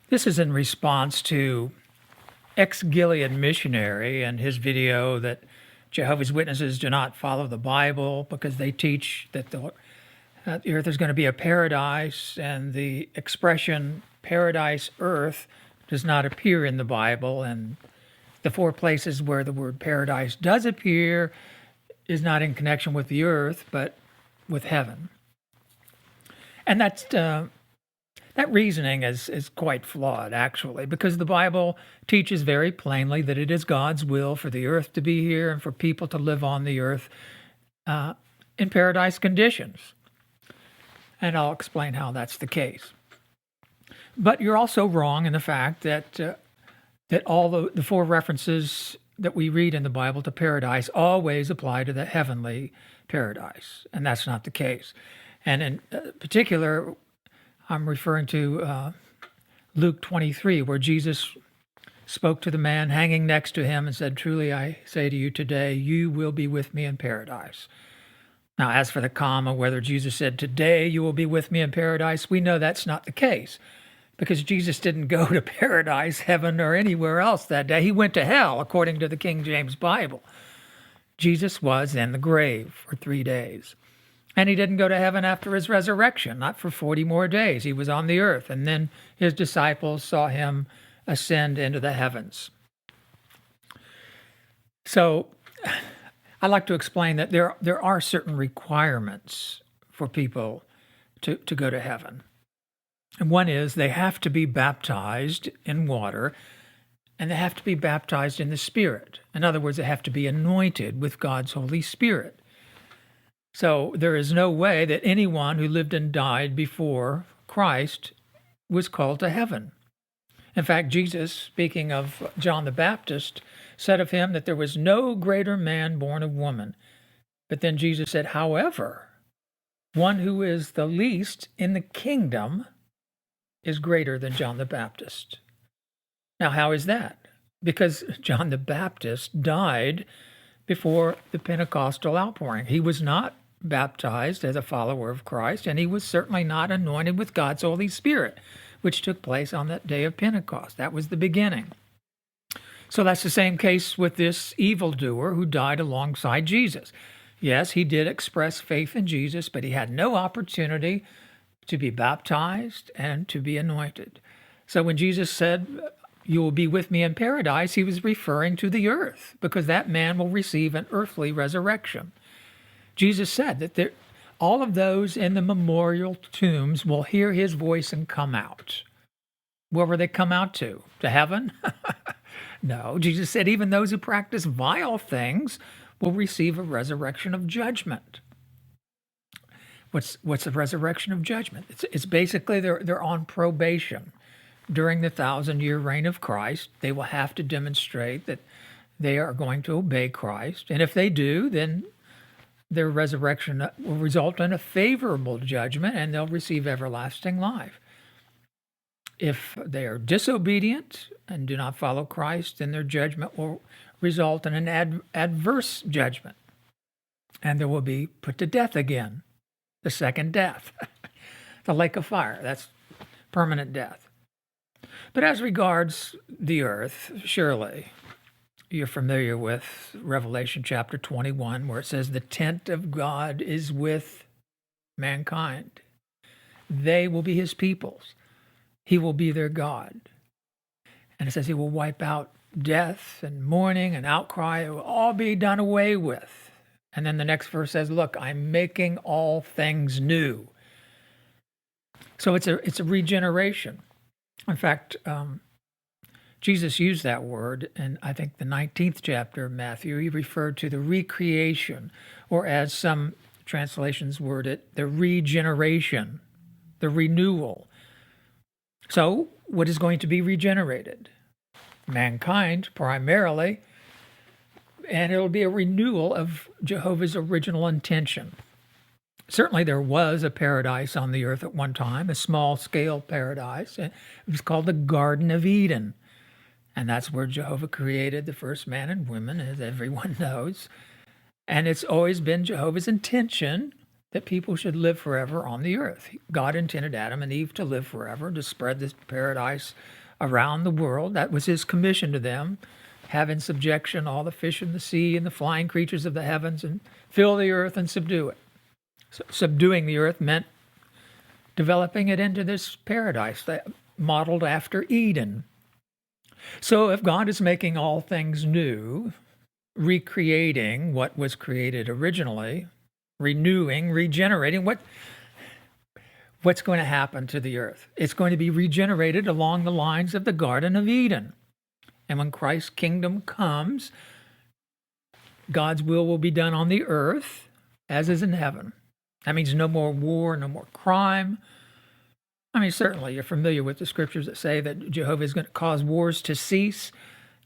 This is in response to ex-Gilead missionary and his video that Jehovah's Witnesses do not follow the Bible because they teach that the earth is going to be a paradise, and the expression paradise earth does not appear in the Bible, and the four places where the word paradise does appear is not in connection with the earth, but with heaven. And that reasoning is quite flawed, actually, because the Bible teaches very plainly that it is God's will for the earth to be here and for people to live on the earth in paradise conditions. And I'll explain how that's the case. But you're also wrong in the fact that all the four references that we read in the Bible to paradise always apply to the heavenly paradise, and that's not the case. And in particular, I'm referring to Luke 23, where Jesus spoke to the man hanging next to him and said, "Truly I say to you today, you will be with me in paradise." Now, as for the comma, whether Jesus said, "Today you will be with me in paradise," we know that's not the case, because Jesus didn't go to paradise, heaven, or anywhere else that day. He went to hell, according to the King James Bible. Jesus was in the grave for 3 days. And he didn't go to heaven after his resurrection, not for 40 more days. He was on the earth, and then his disciples saw him ascend into the heavens. So I'd like to explain that there are certain requirements for people to go to heaven. And one is they have to be baptized in water, and they have to be baptized in the Spirit. In other words, they have to be anointed with God's Holy Spirit. So there is no way that anyone who lived and died before Christ was called to heaven. In fact, Jesus, speaking of John the Baptist, said of him that there was no greater man born of woman. But then Jesus said, however, one who is the least in the kingdom is greater than John the Baptist. Now, how is that? Because John the Baptist died before the Pentecostal outpouring. He was not baptized as a follower of Christ, and he was certainly not anointed with God's Holy Spirit, which took place on that day of Pentecost. That was the beginning. So that's the same case with this evildoer who died alongside Jesus. Yes, he did express faith in Jesus, but he had no opportunity to be baptized and to be anointed. So when Jesus said, "You will be with me in paradise," he was referring to the earth, because that man will receive an earthly resurrection. Jesus said that all of those in the memorial tombs will hear his voice and come out. Where will they come out to? To heaven? No, Jesus said even those who practice vile things will receive a resurrection of judgment. What's a resurrection of judgment? It's basically they're on probation. During the 1,000-year reign of Christ, they will have to demonstrate that they are going to obey Christ. And if they do, then their resurrection will result in a favorable judgment, and they'll receive everlasting life. If they are disobedient and do not follow Christ, then their judgment will result in an adverse judgment, and they will be put to death again, the second death, the lake of fire. That's permanent death. But as regards the earth, surely you're familiar with Revelation chapter 21, where it says the tent of God is with mankind. They will be his peoples. He will be their God. And it says he will wipe out death and mourning and outcry. It will all be done away with. And then the next verse says, look, I'm making all things new. So it's a regeneration. In fact, Jesus used that word in, I think, the 19th chapter of Matthew. He referred to the recreation, or as some translations word it, the regeneration, the renewal. So what is going to be regenerated? Mankind, primarily, and it'll be a renewal of Jehovah's original intention. Certainly there was a paradise on the earth at one time, a small-scale paradise. It was called the Garden of Eden. And that's where Jehovah created the first man and woman, as everyone knows. And it's always been Jehovah's intention that people should live forever on the earth. God intended Adam and Eve to live forever, to spread this paradise around the world. That was his commission to them. Have in subjection all the fish in the sea and the flying creatures of the heavens, and fill the earth and subdue it. So subduing the earth meant developing it into this paradise that modeled after Eden. So if God is making all things new, recreating what was created originally, renewing, regenerating, what's going to happen to the earth? It's going to be regenerated along the lines of the Garden of Eden. And when Christ's kingdom comes, God's will be done on the earth as is in heaven. That means no more war, no more crime. I mean, certainly you're familiar with the scriptures that say that Jehovah is going to cause wars to cease.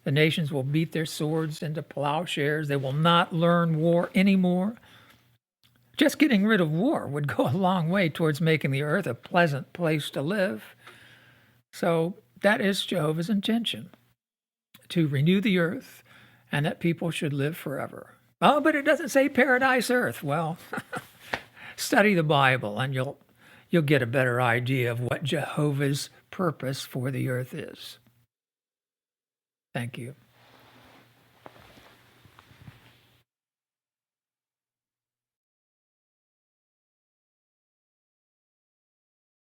The nations will beat their swords into plowshares. They will not learn war anymore. Just getting rid of war would go a long way towards making the earth a pleasant place to live. So that is Jehovah's intention, to renew the earth and that people should live forever. Oh, but it doesn't say paradise earth. Well, study the Bible and you'll get a better idea of what Jehovah's purpose for the earth is. Thank you.